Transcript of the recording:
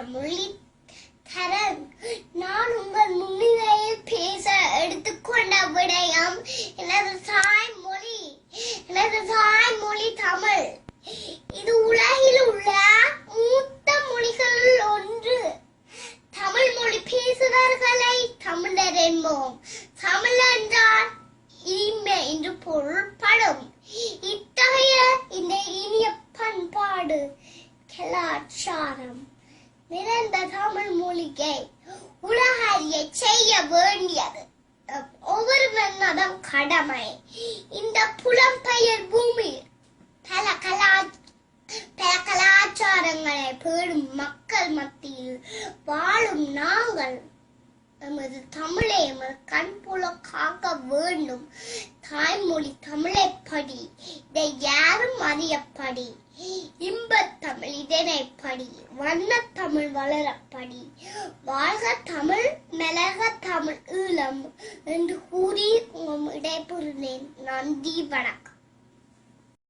மொழி தரன். நான் உங்கள் முன்னிலையில் பேச எடுத்துக்கொண்ட விடயம் எனது தாய்மொழி தமிழ். இது உலகில் உள்ள மூத்த மொழிகளில் ஒன்று. தமிழ் மொழி பேசுபவர்களை தமிழர் என்போம். தமிழ் என்றால் இனிமை என்று பொருள்படும். இத்தகைய இந்த இனிய பண்பாடு கலாச்சாரம் நிறைந்த தமிழ் மொழியை உலக அறிய செய்ய வேண்டியது ஒவ்வொருவனதும் கடமை. இந்த புலம்பெயர் பூமியில் பல கலாச்சாரங்களை பேணும் மக்கள் மத்தியில் வாழும் நாங்கள் நமது தமிழை கண் போல காக்க வேண்டும். தாய்மொழி தமிழை படி, இதை யாரும் அறியப்படி. இன்பத்தமிழ் இதனை படி, வண்ணத்தமிழ் வளரப்படி. வாழ்க தமிழ், மலர்க தமிழ் ஈழம் என்று கூறி இடைபெறுகிறேன். நன்றி, வணக்கம்.